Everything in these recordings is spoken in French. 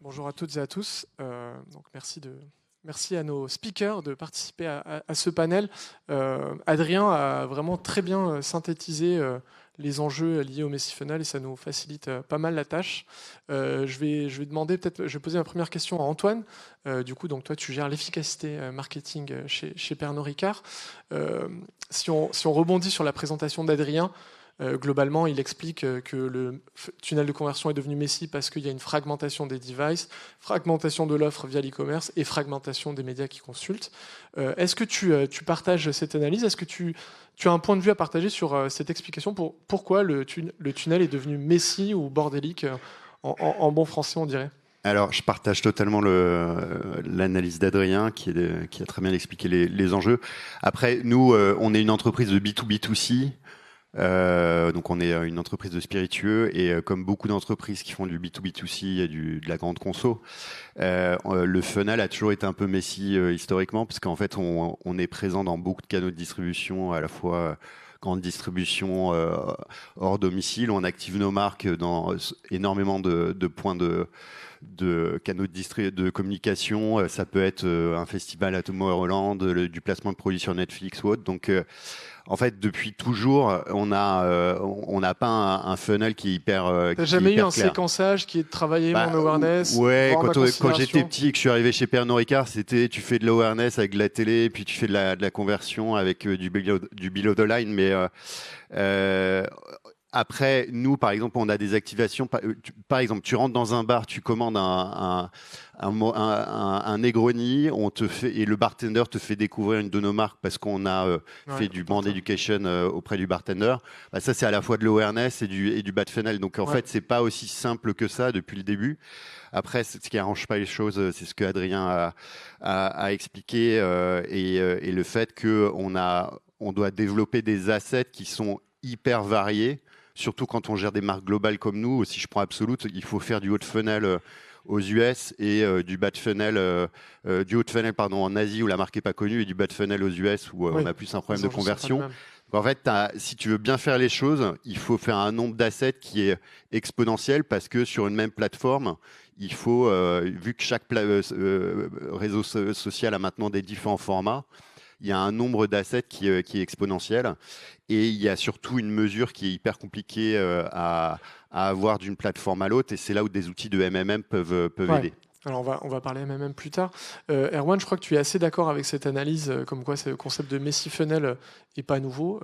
Bonjour à toutes et à tous. Merci à nos speakers de participer à ce panel. Adrien a vraiment très bien synthétisé les enjeux liés au Messi Funnel et ça nous facilite pas mal la tâche. Je vais demander peut-être, je vais poser ma première question à Antoine. Donc toi tu gères l'efficacité marketing chez Pernod Ricard. Si on rebondit sur la présentation d'Adrien. Globalement, il explique que le tunnel de conversion est devenu Messi parce qu'il y a une fragmentation des devices, fragmentation de l'offre via l'e-commerce et fragmentation des médias qui consultent. Est-ce que tu partages cette analyse? Est-ce que tu as un point de vue à partager sur cette explication pour pourquoi le tunnel est devenu Messi ou bordélique en bon français, on dirait? Alors, je partage totalement l'analyse d'Adrien qui a très bien expliqué les enjeux. Après, nous, on est une entreprise de B2B2C. Donc on est une entreprise de spiritueux et comme beaucoup d'entreprises qui font du B2B2C et de la grande conso, le funnel a toujours été un peu Messi historiquement parce qu'en fait on est présent dans beaucoup de canaux de distribution, à la fois grande distribution hors domicile. On active nos marques dans énormément de points de canaux de communication. Ça peut être un festival à Tomorrowland, du placement de produits sur Netflix ou autre. Donc en fait, depuis toujours, on n'a pas un funnel qui est hyper T'as jamais eu un clair. séquençage qui est de travailler mon awareness? Ouais, quand j'étais petit et que je suis arrivé chez Pernod Ricard, c'était tu fais de l'awareness avec de la télé, puis tu fais de la conversion avec du below the line. Mais après, nous, par exemple, on a des activations. Par exemple, tu rentres dans un bar, tu commandes un Negroni, et le bartender te fait découvrir une de nos marques parce qu'on a fait du brand education auprès du bartender. Bah, ça, c'est à la fois de l'awareness et du bad funnel. Donc, en fait, c'est pas aussi simple que ça depuis le début. Après, ce qui arrange pas les choses, c'est ce que Adrien a expliqué et le fait on doit développer des assets qui sont hyper variés. Surtout quand on gère des marques globales comme nous, si je prends Absolute, il faut faire du haut de funnel aux US et du bas de funnel, du haut de funnel pardon, en Asie où la marque est pas connue et du bas de funnel aux US où on a plus un problème de conversion. En fait, si tu veux bien faire les choses, il faut faire un nombre d'assets qui est exponentiel parce que sur une même plateforme, il faut, vu que chaque réseau social a maintenant des différents formats, il y a un nombre d'assets qui est exponentiel et il y a surtout une mesure qui est hyper compliquée à avoir d'une plateforme à l'autre et c'est là où des outils de MMM peuvent aider. Alors on va parler MMM plus tard. Erwan, je crois que tu es assez d'accord avec cette analyse, comme quoi le concept de Messi Funnel est pas nouveau.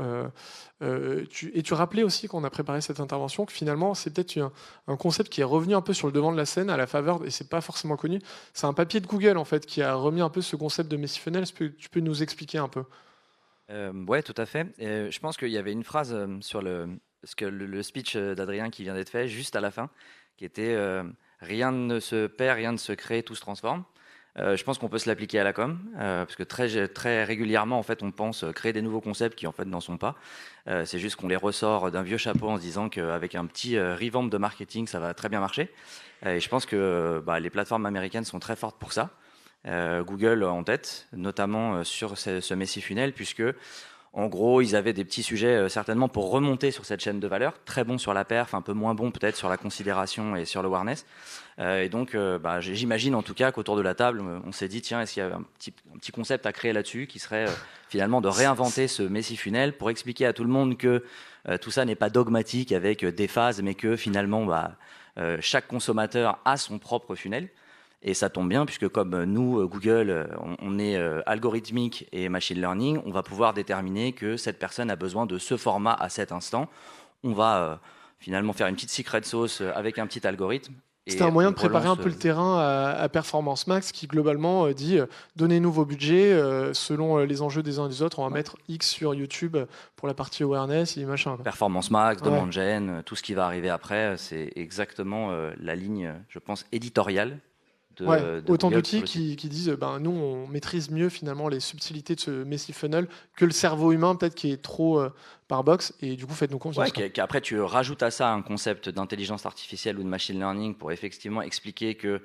Tu rappelais aussi qu'on a préparé cette intervention que finalement c'est peut-être un concept qui est revenu un peu sur le devant de la scène à la faveur, et c'est pas forcément connu. C'est un papier de Google en fait qui a remis un peu ce concept de Messi Funnel. Est-ce que tu peux nous expliquer un peu? Ouais, tout à fait. Je pense qu'il y avait une phrase sur le speech d'Adrien qui vient d'être fait juste à la fin, qui était rien ne se perd, rien ne se crée, tout se transforme. Je pense qu'on peut se l'appliquer à la com, parce que très régulièrement, en fait, on pense créer des nouveaux concepts qui, en fait, n'en sont pas. C'est juste qu'on les ressort d'un vieux chapeau en se disant qu'avec un petit revamp de marketing, ça va très bien marcher. Et je pense que les plateformes américaines sont très fortes pour ça. Google en tête, notamment sur ce Messi Funnel, puisque en gros, ils avaient des petits sujets certainement pour remonter sur cette chaîne de valeur, très bon sur la perf, un peu moins bon peut-être sur la considération et sur l'awareness. Et donc, j'imagine en tout cas qu'autour de la table, on s'est dit, tiens, est-ce qu'il y a un petit concept à créer là-dessus qui serait finalement de réinventer ce Messi Funnel pour expliquer à tout le monde que tout ça n'est pas dogmatique avec des phases, mais que finalement, chaque consommateur a son propre funnel. Et ça tombe bien puisque comme nous, Google, on est algorithmique et machine learning, on va pouvoir déterminer que cette personne a besoin de ce format à cet instant. On va finalement faire une petite secret sauce avec un petit algorithme. C'était un moyen de préparer un peu le terrain à Performance Max qui globalement dit donnez-nous vos budgets selon les enjeux des uns et des autres. On va mettre X sur YouTube pour la partie awareness et machin. Performance Max, Demand Gen, tout ce qui va arriver après, c'est exactement la ligne, je pense, éditoriale. Autant d'outils qui disent nous on maîtrise mieux finalement les subtilités de ce Messi Funnel que le cerveau humain peut-être qui est trop par box et du coup faites-nous confiance. Qu'après tu rajoutes à ça un concept d'intelligence artificielle ou de machine learning pour effectivement expliquer que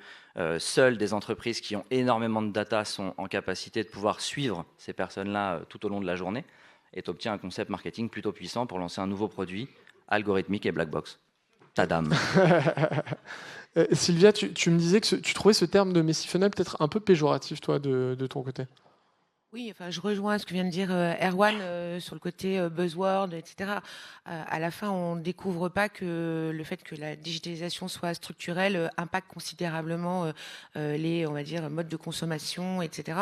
seules des entreprises qui ont énormément de data sont en capacité de pouvoir suivre ces personnes-là tout au long de la journée et tu obtiens un concept marketing plutôt puissant pour lancer un nouveau produit algorithmique et black box. Ta dame. Sylvia, tu me disais que tu trouvais ce terme de Messi Funnel peut-être un peu péjoratif, toi, de ton côté. Oui, enfin, je rejoins ce que vient de dire Erwan sur le côté buzzword, etc. À la fin, on ne découvre pas que le fait que la digitalisation soit structurelle impacte considérablement les, on va dire, modes de consommation, etc.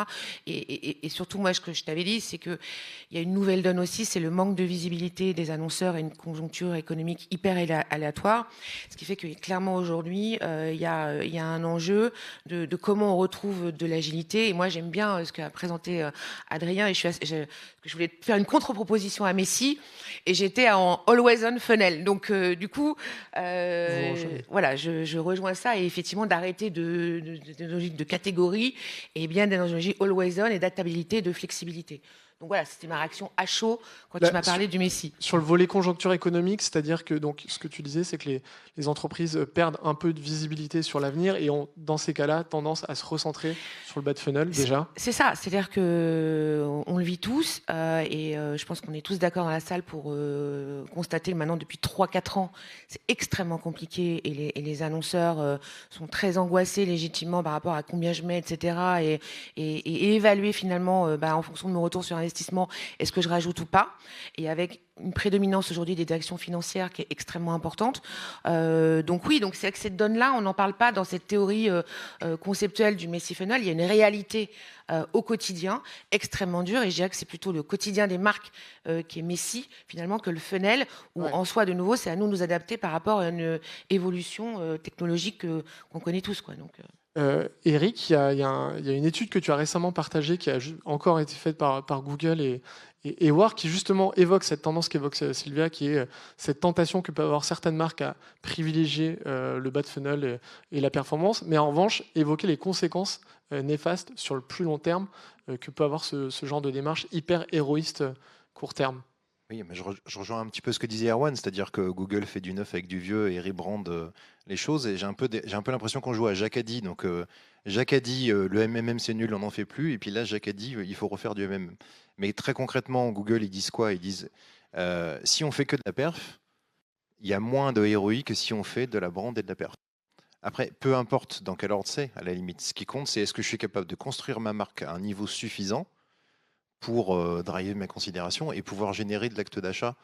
Et surtout, moi, ce que je t'avais dit, c'est qu'il y a une nouvelle donne aussi, c'est le manque de visibilité des annonceurs et une conjoncture économique hyper aléatoire. Ce qui fait que clairement, aujourd'hui, il y a un enjeu de comment on retrouve de l'agilité. Et moi, j'aime bien ce qu'a présenté Adrien, et je voulais faire une contre-proposition à Messi, et j'étais en always on funnel. Donc du coup, voilà, je rejoins ça, et effectivement d'arrêter de logique de catégorie, et bien d'être dans une logique always on et d'adaptabilité, de flexibilité. Donc voilà, c'était ma réaction à chaud quand tu m'as parlé du Messi. Sur le volet conjoncture économique, c'est-à-dire que donc, ce que tu disais, c'est que les entreprises perdent un peu de visibilité sur l'avenir et ont, dans ces cas-là, tendance à se recentrer sur le bas de funnel déjà. C'est ça, c'est-à-dire que on le vit tous et je pense qu'on est tous d'accord dans la salle pour constater que maintenant, depuis 3-4 ans, c'est extrêmement compliqué et les annonceurs sont très angoissés légitimement par rapport à combien je mets, etc. Et évaluer finalement en fonction de mon retour sur investissement, est-ce que je rajoute ou pas, et avec une prédominance aujourd'hui des actions financières qui est extrêmement importante. Donc oui, donc c'est que cette donne-là, on n'en parle pas dans cette théorie conceptuelle du Messi Funnel. Il y a une réalité au quotidien extrêmement dure, et je dirais que c'est plutôt le quotidien des marques qui est Messi finalement que le funnel, où en soi de nouveau c'est à nous de nous adapter par rapport à une évolution technologique qu'on connaît tous, quoi. Donc Eric, il y a une étude que tu as récemment partagée qui a encore été faite par Google et War, qui justement évoque cette tendance qu'évoque Sylvia, qui est cette tentation que peuvent avoir certaines marques à privilégier le bas de funnel et la performance, mais en revanche évoquer les conséquences néfastes sur le plus long terme que peut avoir ce genre de démarche hyper héroïste court terme. Oui, mais je rejoins un petit peu ce que disait Erwan, c'est-à-dire que Google fait du neuf avec du vieux et rebrande les choses. Et j'ai un peu l'impression qu'on joue à Jacques a dit. Donc Jacques a dit le MMM c'est nul, on n'en fait plus. Et puis là, Jacques a dit il faut refaire du MMM. Mais très concrètement, Google, ils disent quoi? Ils disent si on fait que de la perf, il y a moins de ROI que si on fait de la brand et de la perf. Après, peu importe dans quel ordre c'est, à la limite. Ce qui compte, c'est est-ce que je suis capable de construire ma marque à un niveau suffisant pour driver mes considérations et pouvoir générer de l'acte d'achat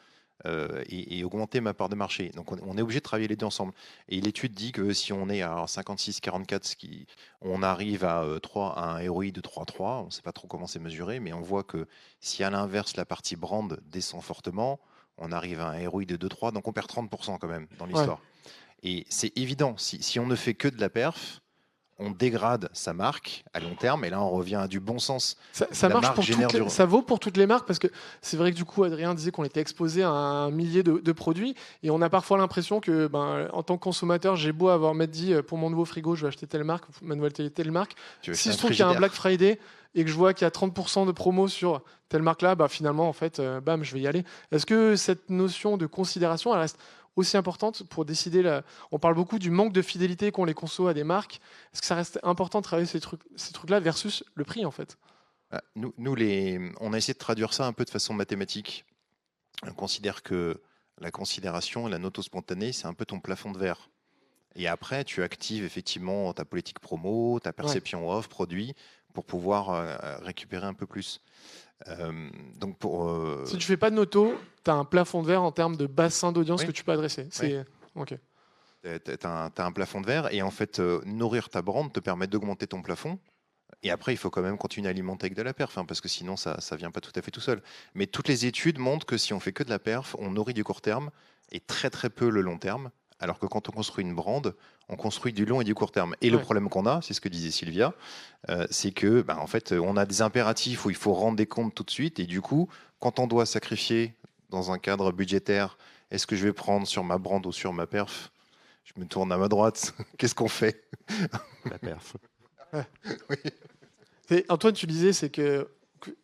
et augmenter ma part de marché. Donc on est obligé de travailler les deux ensemble. Et l'étude dit que si on est à 56-44, on arrive à un ROI de 3,3, on ne sait pas trop comment c'est mesuré, mais on voit que si à l'inverse la partie brand descend fortement, on arrive à un ROI de 2,3, donc on perd 30% quand même dans l'histoire. Ouais. Et c'est évident, si on ne fait que de la perf, on dégrade sa marque à long terme, et là on revient à du bon sens. Ça marche pour ça vaut pour toutes les marques, parce que c'est vrai que du coup Adrien disait qu'on était exposé à un millier de produits, et on a parfois l'impression que en tant que consommateur, j'ai beau m'être dit pour mon nouveau frigo je vais acheter telle marque, ma nouvelle telle marque, si je trouve qu'il y a un Black Friday et que je vois qu'il y a 30% de promo sur telle marque là, finalement en fait je vais y aller. Est-ce que cette notion de considération elle reste aussi importante pour décider On parle beaucoup du manque de fidélité qu'ont les consos à des marques. Est-ce que ça reste important de travailler ces trucs-là versus le prix en fait? Nous, on a essayé de traduire ça un peu de façon mathématique. On considère que la considération et la note spontanée, c'est un peu ton plafond de verre. Et après, tu actives effectivement ta politique promo, ta perception off, produit, pour pouvoir récupérer un peu plus. Donc si tu fais pas de noto, tu as un plafond de verre en termes de bassin d'audience que tu peux adresser. Okay. Tu as un plafond de verre, et en fait, nourrir ta brand te permet d'augmenter ton plafond. Et après, il faut quand même continuer à alimenter avec de la perf, parce que sinon, ça ne vient pas tout à fait tout seul. Mais toutes les études montrent que si on fait que de la perf, on nourrit du court terme et très très peu le long terme. Alors que quand on construit une brand, on construit du long et du court terme. Et le problème qu'on a, c'est ce que disait Sylvia, c'est que en fait, on a des impératifs où il faut rendre des comptes tout de suite. Et du coup, quand on doit sacrifier dans un cadre budgétaire, est-ce que je vais prendre sur ma brand ou sur ma perf? Je me tourne à ma droite. Qu'est-ce qu'on fait? La perf. Oui. Antoine, tu disais, c'est que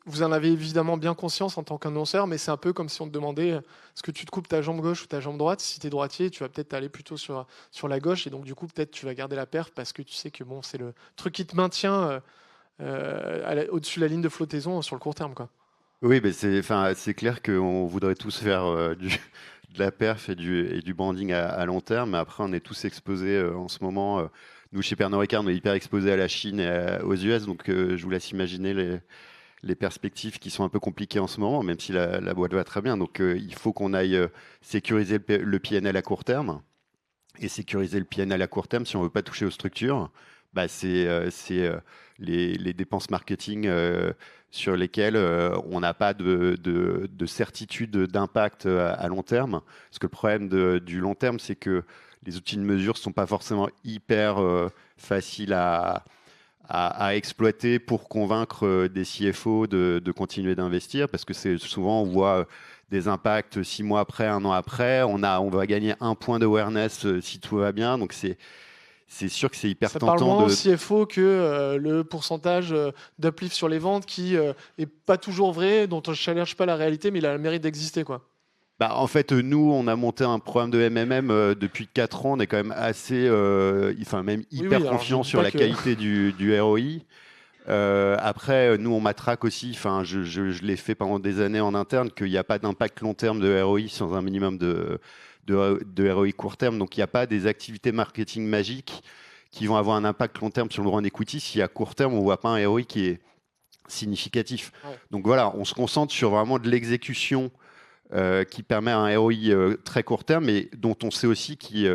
vous en avez évidemment bien conscience en tant qu'annonceur, mais c'est un peu comme si on te demandait est-ce que tu te coupes ta jambe gauche ou ta jambe droite. Si tu es droitier, tu vas peut-être aller plutôt sur la gauche, et donc du coup peut-être tu vas garder la perf parce que tu sais que c'est le truc qui te maintient au-dessus de la ligne de flottaison sur le court terme, quoi. Oui, mais c'est clair qu'on voudrait tous faire de la perf et du branding à long terme. Mais après, on est tous exposés en ce moment. Nous, chez Pernod Ricard, on est hyper exposés à la Chine et aux US. Donc, je vous laisse imaginer les perspectives qui sont un peu compliquées en ce moment, même si la boîte va très bien. Donc, il faut qu'on aille sécuriser le PNL à court terme. Et sécuriser le PNL à court terme, si on ne veut pas toucher aux structures, bah, c'est les dépenses marketing sur lesquelles on n'a pas de certitude d'impact à long terme. Parce que le problème du long terme, c'est que les outils de mesure ne sont pas forcément hyper faciles à exploiter pour convaincre des CFO de continuer d'investir. Parce que souvent, on voit des impacts 6 mois après, 1 an après. On va gagner 1 point d'awareness si tout va bien. Donc, c'est sûr que c'est hyper tentant. Ça parle moins au CFO que le pourcentage d'uplift sur les ventes qui est pas toujours vrai, dont on ne challenge pas la réalité, mais il a le mérite d'exister, quoi. Bah, en fait, nous, on a monté un programme de MMM depuis 4 ans. On est quand même assez, même hyper confiant sur la qualité du ROI. Après, nous, on matraque aussi, je l'ai fait pendant des années en interne, qu'il n'y a pas d'impact long terme de ROI sans un minimum de ROI court terme. Donc, il n'y a pas des activités marketing magiques qui vont avoir un impact long terme sur le brand equity si à court terme, on ne voit pas un ROI qui est significatif. Ouais. Donc voilà, on se concentre sur vraiment de l'exécution qui permet un ROI très court terme, mais dont on sait aussi qui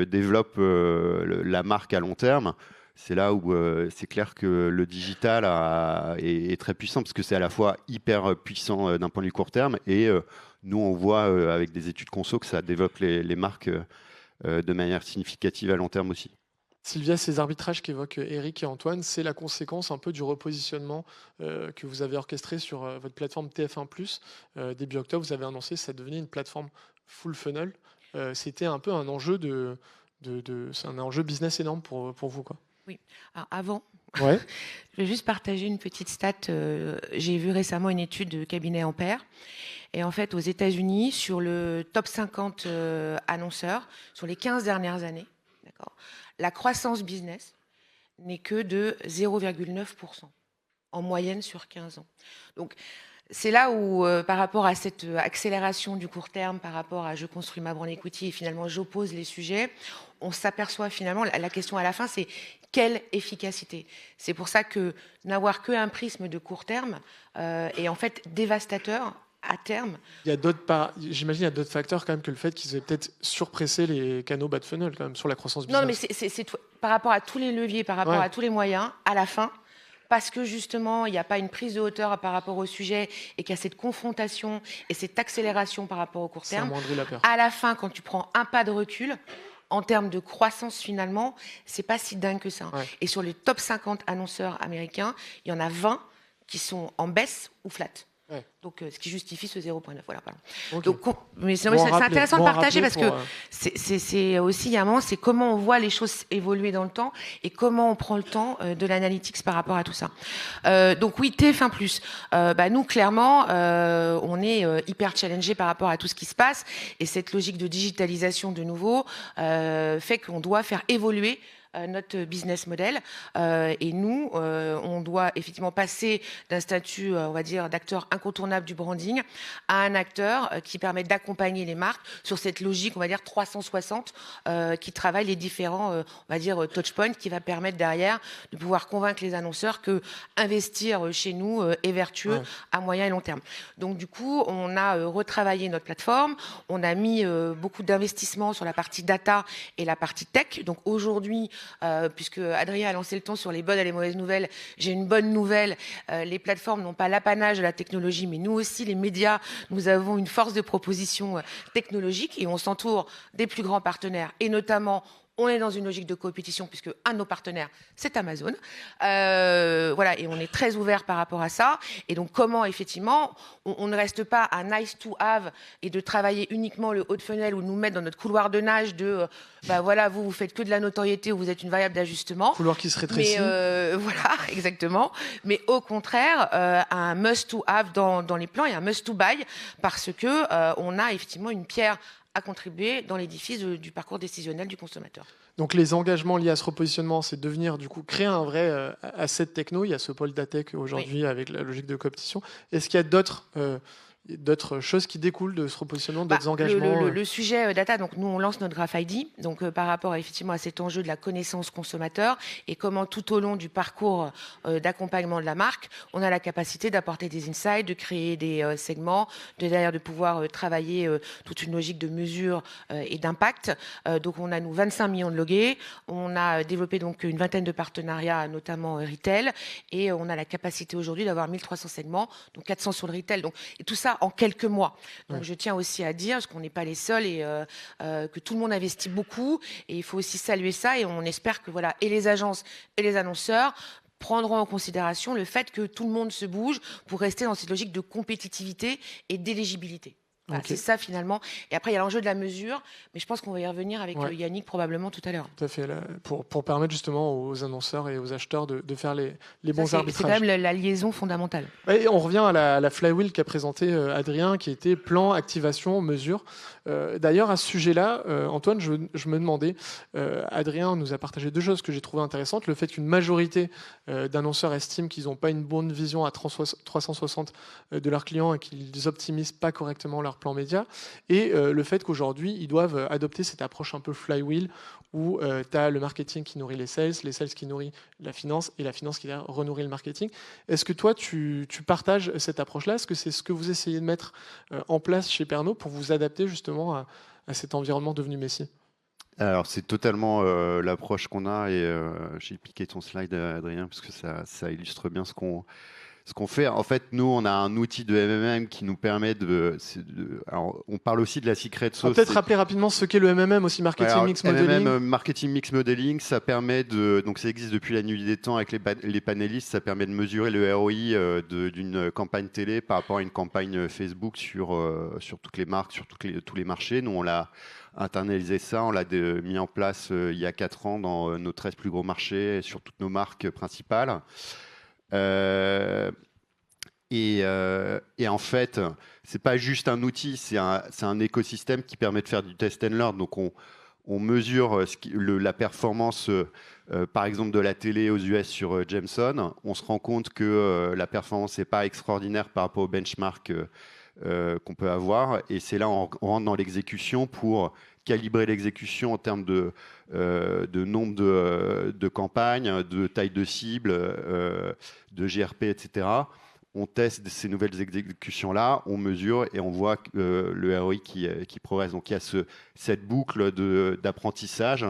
développe la marque à long terme. C'est là où c'est clair que le digital est très puissant, parce que c'est à la fois hyper puissant d'un point de vue court terme, et nous, on voit avec des études conso que ça développe les marques de manière significative à long terme aussi. Sylvia, ces arbitrages qu'évoquent Eric et Antoine, c'est la conséquence un peu du repositionnement que vous avez orchestré sur votre plateforme TF1+. Début octobre, vous avez annoncé que ça devenait une plateforme full funnel. C'était un peu un enjeu c'est un enjeu business énorme pour vous, quoi. Oui. Alors avant, ouais. Je vais juste partager une petite stat. J'ai vu récemment une étude de cabinet Ampère. Et en fait, aux États-Unis, sur le top 50 annonceurs, sur les 15 dernières années, d'accord, la croissance business n'est que de 0,9% en moyenne sur 15 ans. Donc, c'est là où, par rapport à cette accélération du court terme, par rapport à je construis ma brand equity et finalement j'oppose les sujets, on s'aperçoit finalement, la question à la fin, c'est quelle efficacité. C'est pour ça que n'avoir qu'un prisme de court terme est en fait dévastateur à terme. J'imagine qu'il y a d'autres facteurs quand même que le fait qu'ils aient peut-être surpressé les canaux bas de funnel quand même sur la croissance business. Non, mais c'est par rapport à tous les leviers, par rapport à tous les moyens, à la fin, parce que justement, il n'y a pas une prise de hauteur par rapport au sujet et qu'il y a cette confrontation et cette accélération par rapport au court terme. À la fin, quand tu prends un pas de recul, en termes de croissance, finalement, c'est pas si dingue que ça. Ouais. Et sur les top 50 annonceurs américains, il y en a 20 qui sont en baisse ou flat. Ouais. Donc, ce qui justifie ce 0,9. Voilà, pardon. Okay. Donc, mais c'est intéressant de partager parce que c'est aussi, il y a un moment, c'est comment on voit les choses évoluer dans le temps et comment on prend le temps de l'analytics par rapport à tout ça. Donc, oui, TF1+. Nous, clairement, on est hyper challengé par rapport à tout ce qui se passe et cette logique de digitalisation de nouveau fait qu'on doit faire évoluer notre business model et nous on doit effectivement passer d'un statut on va dire d'acteur incontournable du branding à un acteur qui permet d'accompagner les marques sur cette logique on va dire 360 qui travaille les différents on va dire touchpoints qui va permettre derrière de pouvoir convaincre les annonceurs que investir chez nous est vertueux à moyen et long terme. Donc du coup on a retravaillé notre plateforme, on a mis beaucoup d'investissements sur la partie data et la partie tech. Donc aujourd'hui puisque Adrien a lancé le ton sur les bonnes et les mauvaises nouvelles, j'ai une bonne nouvelle. Les plateformes n'ont pas l'apanage de la technologie, mais nous aussi, les médias, nous avons une force de proposition technologique et on s'entoure des plus grands partenaires et notamment on est dans une logique de compétition puisque un de nos partenaires, c'est Amazon. Voilà, et on est très ouvert par rapport à ça. Et donc, comment, effectivement, on ne reste pas à nice to have et de travailler uniquement le haut de funnel ou nous mettre dans notre couloir de nage de, voilà, vous faites que de la notoriété ou vous êtes une variable d'ajustement. Couloir qui se rétrécit. Mais, voilà, exactement. Mais au contraire, un must to have dans les plans et un must to buy parce que on a effectivement une pierre à contribuer dans l'édifice du parcours décisionnel du consommateur. Donc les engagements liés à ce repositionnement, c'est de devenir du coup créer un vrai asset techno. Il y a ce pôle d'ATEC aujourd'hui avec la logique de compétition. Est-ce qu'il y a d'autres d'autres choses qui découlent de ce repositionnement, d'autres engagements. Le sujet data, donc nous on lance notre Graph ID, donc par rapport effectivement à cet enjeu de la connaissance consommateur et comment tout au long du parcours d'accompagnement de la marque, on a la capacité d'apporter des insights, de créer des segments, de pouvoir travailler toute une logique de mesure et d'impact. Donc on a nous 25 millions de logués, on a développé donc une vingtaine de partenariats, notamment retail, et on a la capacité aujourd'hui d'avoir 1300 segments, donc 400 sur le retail. Donc, et tout ça en quelques mois. Donc je tiens aussi à dire, parce qu'on n'est pas les seuls, et que tout le monde investit beaucoup, et il faut aussi saluer ça, et on espère que voilà, et les agences et les annonceurs prendront en considération le fait que tout le monde se bouge pour rester dans cette logique de compétitivité et d'éligibilité. Voilà, c'est ça finalement. Et après, il y a l'enjeu de la mesure, mais je pense qu'on va y revenir avec Yannick probablement tout à l'heure. Tout à fait, là, pour permettre justement aux annonceurs et aux acheteurs de faire les bons arbitrages. C'est quand même la liaison fondamentale. Et on revient à la flywheel qu'a présenté Adrien, qui était plan, activation, mesure. D'ailleurs, à ce sujet-là, Antoine, je me demandais, Adrien nous a partagé deux choses que j'ai trouvées intéressantes. Le fait qu'une majorité d'annonceurs estiment qu'ils n'ont pas une bonne vision à 360 de leurs clients et qu'ils optimisent pas correctement leur plan média, et le fait qu'aujourd'hui, ils doivent adopter cette approche un peu flywheel où tu as le marketing qui nourrit les sales qui nourrit la finance, et la finance qui renourrit le marketing. Est-ce que toi, tu partages cette approche-là? Est-ce que c'est ce que vous essayez de mettre en place chez Pernod pour vous adapter justement à cet environnement devenu Messi? Alors, c'est totalement l'approche qu'on a, et j'ai piqué ton slide, Adrien, parce que ça illustre bien ce qu'on fait. En fait, nous, on a un outil de MMM qui nous permet alors, on parle aussi de la secret sauce. On va peut-être rappeler rapidement ce qu'est le MMM aussi, Marketing Mix Modeling. MMM, Marketing Mix Modeling, ça permet donc ça existe depuis la nuit des temps avec les panélistes, ça permet de mesurer le ROI d'une campagne télé par rapport à une campagne Facebook sur toutes les marques, sur tous les marchés. Nous, on l'a internalisé ça, on l'a mis en place il y a 4 ans dans nos 13 plus gros marchés, sur toutes nos marques principales. Et en fait, c'est pas juste un outil, c'est un écosystème qui permet de faire du test and learn. Donc on mesure la performance, par exemple, de la télé aux US sur Jameson. On se rend compte que la performance n'est pas extraordinaire par rapport au benchmark qu'on peut avoir. Et c'est là on rentre dans l'exécution pour calibrer l'exécution en termes de nombre de campagnes, de taille de cible, de GRP, etc. On teste ces nouvelles exécutions-là, on mesure et on voit le ROI qui progresse. Donc il y a cette boucle d'apprentissage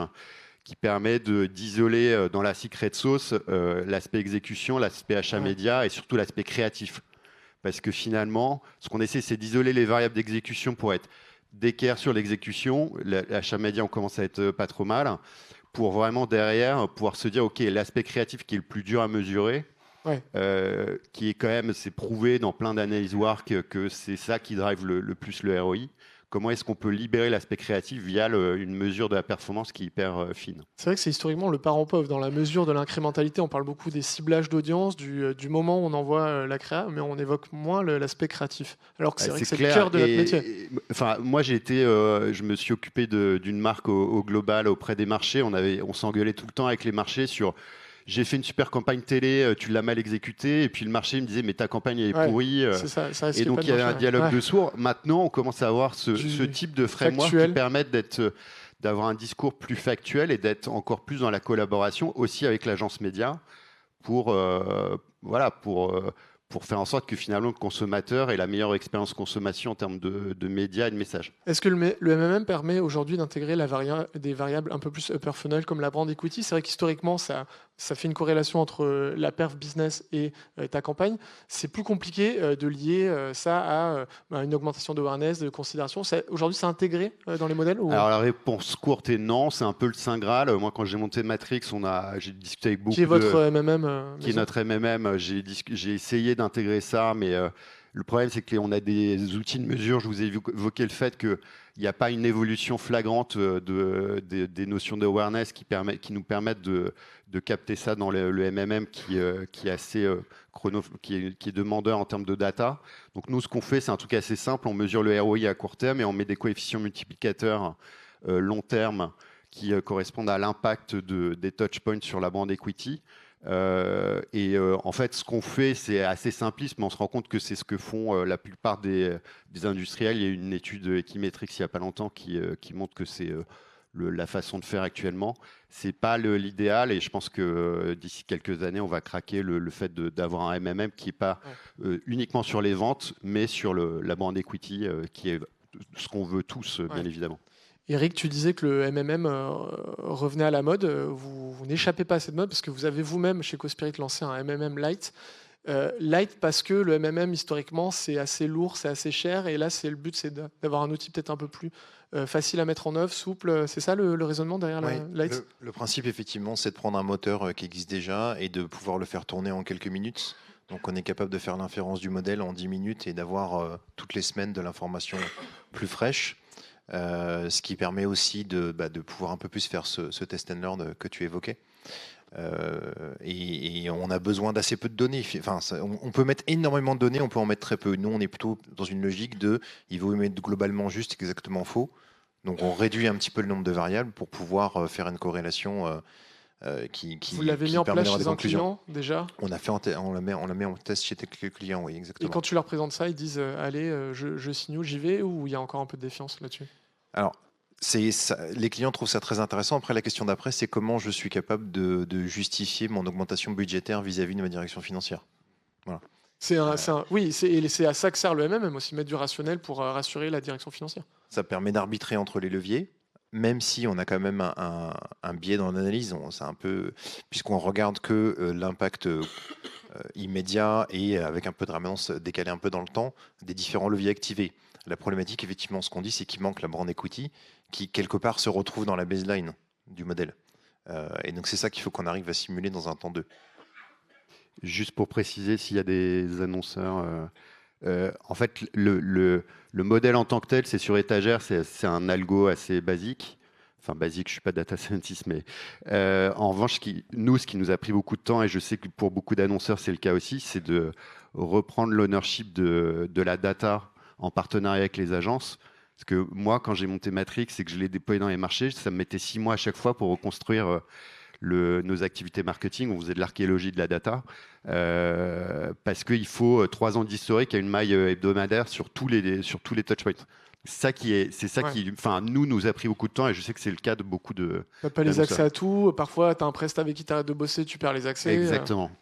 qui permet d'isoler dans la secret sauce l'aspect exécution, l'aspect achat média et surtout l'aspect créatif. Parce que finalement, ce qu'on essaie, c'est d'isoler les variables d'exécution pour être d'équerre sur l'exécution. L'achat média, on commence à être pas trop mal, pour vraiment derrière pouvoir se dire, OK, l'aspect créatif qui est le plus dur à mesurer, qui est quand même, c'est prouvé dans plein d'analyses work que c'est ça qui drive le plus le ROI. Comment est-ce qu'on peut libérer l'aspect créatif via une mesure de la performance qui est hyper fine? C'est vrai que c'est historiquement le parent pauvre dans la mesure de l'incrémentalité. On parle beaucoup des ciblages d'audience, du moment où on envoie la créa, mais on évoque moins l'aspect créatif. Alors que c'est vrai que c'est le cœur de notre métier. Enfin, moi, je me suis occupé d'une marque au global auprès des marchés. On s'engueulait tout le temps avec les marchés sur... J'ai fait une super campagne télé, tu l'as mal exécutée, et puis le marché me disait mais ta campagne elle est pourrie. Et donc il y avait un dialogue de sourds. Maintenant, on commence à avoir ce type de framework qui permettent d'avoir un discours plus factuel et d'être encore plus dans la collaboration aussi avec l'agence média pour faire en sorte que finalement le consommateur ait la meilleure expérience consommation en termes de médias et de messages. Est-ce que le MMM permet aujourd'hui d'intégrer des variables un peu plus upper funnel comme la brand equity? C'est vrai qu'historiquement, ça fait une corrélation entre la perf business et ta campagne. C'est plus compliqué de lier ça à une augmentation d'awareness, de considération. Aujourd'hui, c'est intégré dans les modèles ou... Alors la réponse courte est non, c'est un peu le Saint Graal. Moi, quand j'ai monté Matrix, j'ai discuté avec beaucoup de... Qui est votre MMM Qui est notre MMM. J'ai essayé d'intégrer ça, mais le problème, c'est qu'on a des outils de mesure. Je vous ai évoqué le fait qu'il n'y a pas une évolution flagrante des notions d'awareness qui nous permettent de capter ça dans le MMM qui est assez qui est demandeur en termes de data. Donc nous, ce qu'on fait, c'est un truc assez simple. On mesure le ROI à court terme et on met des coefficients multiplicateurs long terme qui correspondent à l'impact des touchpoints sur la brand equity. En fait, ce qu'on fait, c'est assez simpliste, mais on se rend compte que c'est ce que font la plupart des industriels. Il y a eu une étude Equimetrix il n'y a pas longtemps qui montre que c'est la façon de faire actuellement. C'est pas l'idéal, et je pense que d'ici quelques années, on va craquer le fait d'avoir un MMM qui n'est pas uniquement sur les ventes, mais sur la brand equity, qui est ce qu'on veut tous, bien évidemment. Eric, tu disais que le MMM revenait à la mode. Vous n'échappez pas à cette mode parce que vous avez vous-même chez Cospirit lancé un MMM Lite. Light parce que le MMM historiquement c'est assez lourd, c'est assez cher, et là le but c'est d'avoir un outil peut-être un peu plus facile à mettre en œuvre, souple. C'est ça le raisonnement derrière la Lite? Le principe effectivement c'est de prendre un moteur qui existe déjà et de pouvoir le faire tourner en quelques minutes. Donc on est capable de faire l'inférence du modèle en 10 minutes et d'avoir toutes les semaines de l'information plus fraîche. Ce qui permet aussi de pouvoir un peu plus faire ce test and learn que tu évoquais. Et on a besoin d'assez peu de données. Enfin, on peut mettre énormément de données, on peut en mettre très peu. Nous, on est plutôt dans une logique de il vaut mettre globalement juste, exactement faux. Donc on réduit un petit peu le nombre de variables pour pouvoir faire une corrélation qui Vous l'avez mis en place chez un client déjà? On la met en test chez quelques clients, oui, exactement. Et quand tu leur présentes ça, ils disent allez, je signe, j'y vais, ou il y a encore un peu de défiance là-dessus? Alors, les clients trouvent ça très intéressant. Après, la question d'après, c'est comment je suis capable de justifier mon augmentation budgétaire vis-à-vis de ma direction financière. Voilà. Oui, c'est à ça que sert le MMM aussi, mettre du rationnel pour rassurer la direction financière. Ça permet d'arbitrer entre les leviers, même si on a quand même un biais dans l'analyse. C'est un peu, puisqu'on regarde que l'impact immédiat et avec un peu de ramenance décalé un peu dans le temps des différents leviers activés. La problématique, effectivement, ce qu'on dit, c'est qu'il manque la brand equity qui, quelque part, se retrouve dans la baseline du modèle. Et donc, c'est ça qu'il faut qu'on arrive à simuler dans un temps 2. Juste pour préciser, s'il y a des annonceurs, en fait, le modèle en tant que tel, c'est sur étagère, c'est un algo assez basique. Enfin, basique, je ne suis pas data scientist, mais en revanche, ce qui nous a pris beaucoup de temps, et je sais que pour beaucoup d'annonceurs, c'est le cas aussi, c'est de reprendre l'ownership de la data en partenariat avec les agences. Parce que moi, quand j'ai monté Matrix et que je l'ai déployé dans les marchés, ça me mettait 6 mois à chaque fois pour reconstruire nos activités marketing. On faisait de l'archéologie de la data. Parce qu'il faut 3 ans d'historique à une maille hebdomadaire sur tous les touchpoints. C'est ça qui, nous a pris beaucoup de temps, et je sais que c'est le cas de beaucoup de. Tu n'as pas les accès à tout. Parfois, tu as un prestat avec qui tu arrêtes de bosser, tu perds les accès. Exactement.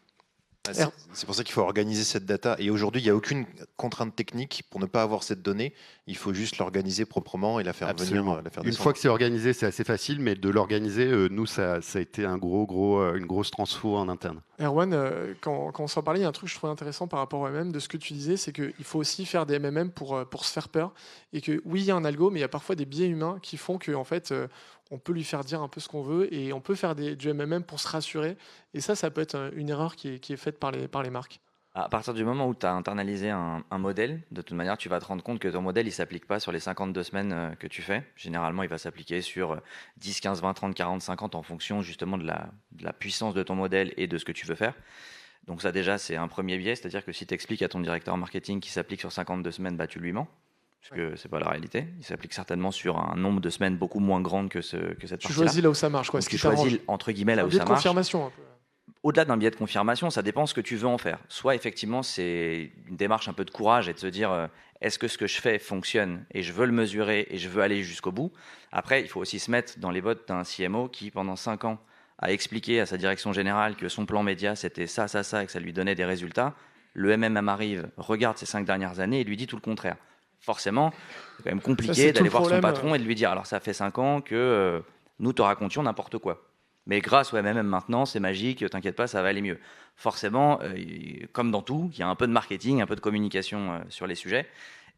C'est pour ça qu'il faut organiser cette data. Et aujourd'hui, il n'y a aucune contrainte technique pour ne pas avoir cette donnée. Il faut juste l'organiser proprement et la faire venir, la faire descendre. Une fois que c'est organisé, c'est assez facile, mais de l'organiser, nous, ça a été une grosse transfo en interne. Erwan, quand on s'en parlait, il y a un truc que je trouvais intéressant par rapport au MMM, de ce que tu disais, c'est qu'il faut aussi faire des MMM pour se faire peur. Et que oui, il y a un algo, mais il y a parfois des biais humains qui font qu'en fait, on peut lui faire dire un peu ce qu'on veut, et on peut faire du MMM pour se rassurer. Et ça peut être une erreur qui est faite par les marques. À partir du moment où tu as internalisé un modèle, de toute manière, tu vas te rendre compte que ton modèle, il ne s'applique pas sur les 52 semaines que tu fais. Généralement, il va s'appliquer sur 10, 15, 20, 30, 40, 50 en fonction justement de la puissance de ton modèle et de ce que tu veux faire. Donc ça, déjà, c'est un premier biais. C'est-à-dire que si tu expliques à ton directeur marketing qu'il s'applique sur 52 semaines, tu lui mens. Parce que c'est pas la réalité. Il s'applique certainement sur un nombre de semaines beaucoup moins grande que cette partie-là. Tu choisis là où ça marche, quoi. Tu choisis, entre guillemets, là où ça marche. Confirmation, un peu. Au-delà d'un biais de confirmation, ça dépend ce que tu veux en faire. Soit effectivement, c'est une démarche un peu de courage et de se dire est-ce que ce que je fais fonctionne et je veux le mesurer et je veux aller jusqu'au bout. Après, il faut aussi se mettre dans les bottes d'un CMO qui, pendant 5 ans, a expliqué à sa direction générale que son plan média, c'était ça, et que ça lui donnait des résultats. Le MMM arrive, regarde ces 5 dernières années et lui dit tout le contraire. Forcément, c'est quand même compliqué d'aller voir son patron et de lui dire alors ça fait 5 ans que nous te racontions n'importe quoi. Mais grâce au MMM maintenant, c'est magique, t'inquiète pas, ça va aller mieux. Forcément, comme dans tout, il y a un peu de marketing, un peu de communication sur les sujets.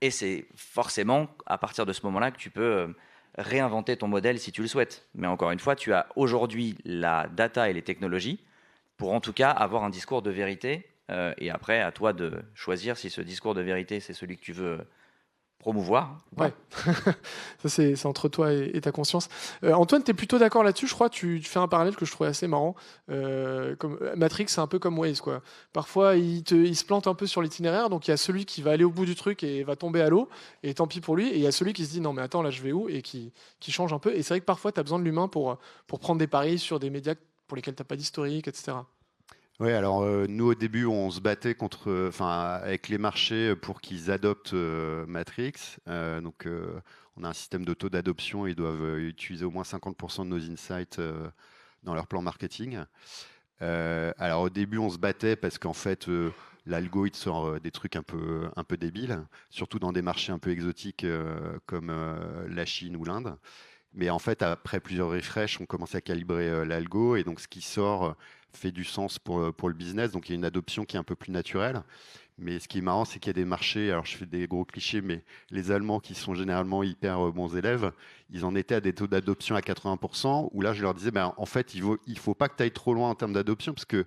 Et c'est forcément à partir de ce moment-là que tu peux réinventer ton modèle si tu le souhaites. Mais encore une fois, tu as aujourd'hui la data et les technologies pour en tout cas avoir un discours de vérité. Et après, à toi de choisir si ce discours de vérité, c'est celui que tu veux promouvoir. Ouais, ça c'est entre toi et ta conscience. Antoine, tu es plutôt d'accord là-dessus, je crois. Tu fais un parallèle que je trouvais assez marrant. Comme Matrix, c'est un peu comme Waze, quoi. Parfois, il se plante un peu sur l'itinéraire, donc il y a celui qui va aller au bout du truc et va tomber à l'eau, et tant pis pour lui. Et il y a celui qui se dit non, mais attends, là je vais où, et qui change un peu. Et c'est vrai que parfois, tu as besoin de l'humain pour prendre des paris sur des médias pour lesquels tu n'as pas d'historique, etc. Oui, alors nous au début on se battait avec les marchés pour qu'ils adoptent Matrix. On a un système de taux d'adoption, ils doivent utiliser au moins 50% de nos insights dans leur plan marketing. Alors au début on se battait parce qu'en fait l'algo il te sort des trucs un peu débiles, surtout dans des marchés un peu exotiques comme la Chine ou l'Inde. Mais en fait, après plusieurs refresh, on commence à calibrer l'algo et donc ce qui sort fait du sens pour le business. Donc il y a une adoption qui est un peu plus naturelle. Mais ce qui est marrant, c'est qu'il y a des marchés, alors je fais des gros clichés, mais les Allemands qui sont généralement hyper bons élèves, ils en étaient à des taux d'adoption à 80%, où là je leur disais, ben, en fait, il faut pas que tu ailles trop loin en termes d'adoption, parce que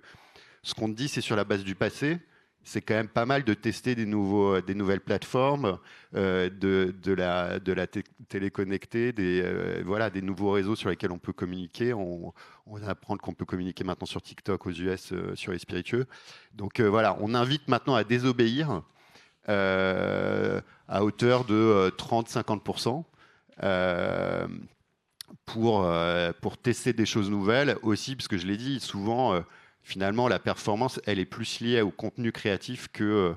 ce qu'on te dit, c'est sur la base du passé. C'est quand même pas mal de tester des nouvelles plateformes, de la téléconnectée, des nouveaux réseaux sur lesquels on peut communiquer. On va apprendre qu'on peut communiquer maintenant sur TikTok aux US sur les spiritueux. Donc voilà, on invite maintenant à désobéir à hauteur de 30-50%. Pour tester des choses nouvelles aussi, parce que je l'ai dit, souvent, finalement, la performance, elle est plus liée au contenu créatif que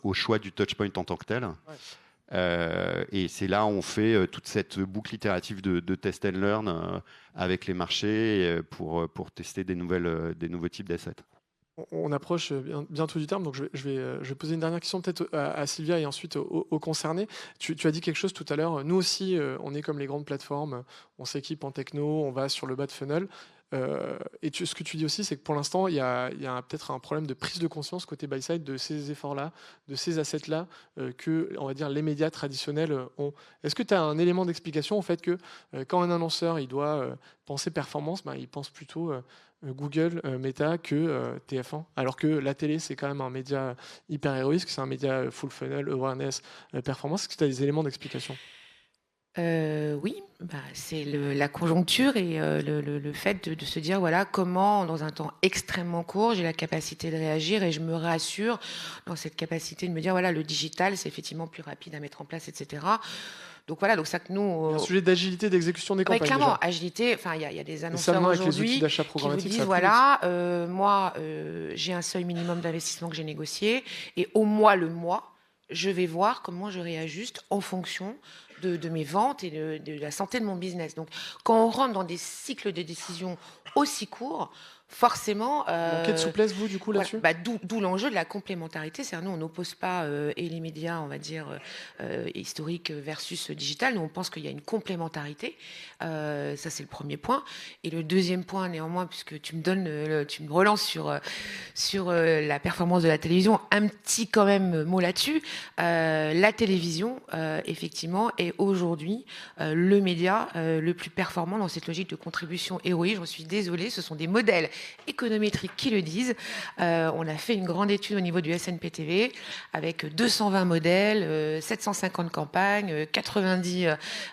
au choix du touchpoint en tant que tel. Ouais. Et c'est là où on fait toute cette boucle itérative de test and learn avec les marchés pour tester des nouveaux types d'assets. On approche bientôt du terme, donc je vais poser une dernière question peut-être à Sylvia et ensuite aux concernés. Tu as dit quelque chose tout à l'heure. Nous aussi, on est comme les grandes plateformes, on s'équipe en techno, on va sur le bas de funnel. Ce que tu dis aussi, c'est que pour l'instant, il y a peut-être un problème de prise de conscience côté buy-side de ces efforts-là, de ces assets-là que, on va dire, les médias traditionnels ont. Est-ce que tu as un élément d'explication au fait que quand un annonceur il doit penser performance, il pense plutôt Google, Meta que TF1, alors que la télé, c'est quand même un média hyper héroïque, c'est un média full funnel, awareness, performance. Est-ce que tu as des éléments d'explication ? Oui, c'est la conjoncture et le fait de se dire voilà comment dans un temps extrêmement court j'ai la capacité de réagir et je me rassure dans cette capacité de me dire voilà le digital c'est effectivement plus rapide à mettre en place, etc. Donc voilà, donc ça que nous. Un sujet d'agilité d'exécution des campagnes. Clairement, déjà. agilité. Enfin, il y a des annonceurs aujourd'hui qui vous disent voilà, moi j'ai un seuil minimum d'investissement que j'ai négocié et au mois je vais voir comment je réajuste en fonction de mes ventes et de la santé de mon business. Donc, quand on rentre dans des cycles de décision aussi courts, forcément... Quelle souplesse, vous, du coup, là-dessus ? D'où l'enjeu de la complémentarité. C'est-à-dire, nous, on n'oppose pas et les médias, on va dire, historiques versus digital. Nous, on pense qu'il y a une complémentarité. Ça, c'est le premier point. Et le deuxième point, néanmoins, puisque tu me relances sur la performance de la télévision, un petit, quand même, mot là-dessus. La télévision, effectivement, est aujourd'hui le média le plus performant dans cette logique de contribution héroïque. J'en suis désolée, ce sont des modèles économétriques qui le disent. On a fait une grande étude au niveau du SNPTV avec 220 modèles, 750 campagnes, 90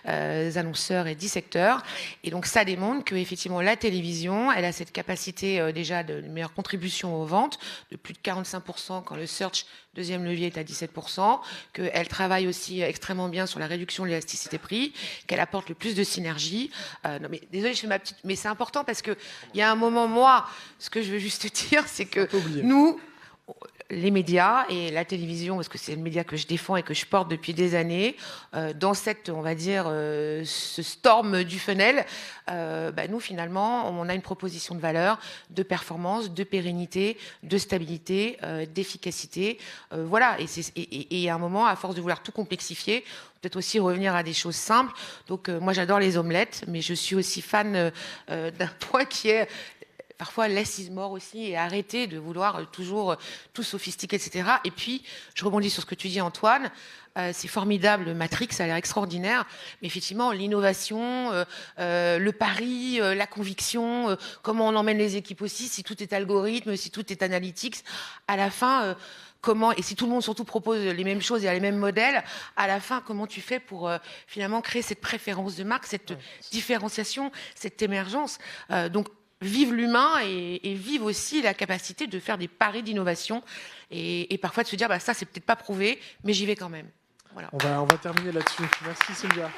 annonceurs et 10 secteurs. Et donc ça démontre que effectivement la télévision, elle a cette capacité déjà de meilleure contribution aux ventes, de plus de 45% quand le search deuxième levier est à 17%, qu'elle travaille aussi extrêmement bien sur la réduction de l'élasticité prix, qu'elle apporte le plus de synergie. Non mais désolé, je fais ma petite, mais c'est important parce que il y a un moment, moi, ce que je veux juste dire, c'est que nous, les médias et la télévision, parce que c'est le média que je défends et que je porte depuis des années, dans cette, on va dire, ce storm du funnel, nous, finalement, on a une proposition de valeur, de performance, de pérennité, de stabilité, d'efficacité. Voilà, et à un moment, à force de vouloir tout complexifier, peut-être aussi revenir à des choses simples. Donc, moi, j'adore les omelettes, mais je suis aussi fan d'un point qui est parfois less is more aussi, et arrêter de vouloir toujours tout sophistiquer, etc. Et puis, je rebondis sur ce que tu dis, Antoine. C'est formidable, Matrix, ça a l'air extraordinaire. Mais effectivement, l'innovation, le pari, la conviction, comment on emmène les équipes aussi, si tout est algorithme, si tout est analytics, à la fin... et si tout le monde surtout propose les mêmes choses et les mêmes modèles, à la fin, comment tu fais pour finalement créer cette préférence de marque, cette différenciation, cette émergence. Donc, vive l'humain et vive aussi la capacité de faire des paris d'innovation et parfois de se dire ça c'est peut-être pas prouvé, mais j'y vais quand même. Voilà. On va terminer là-dessus. Merci Sylvia.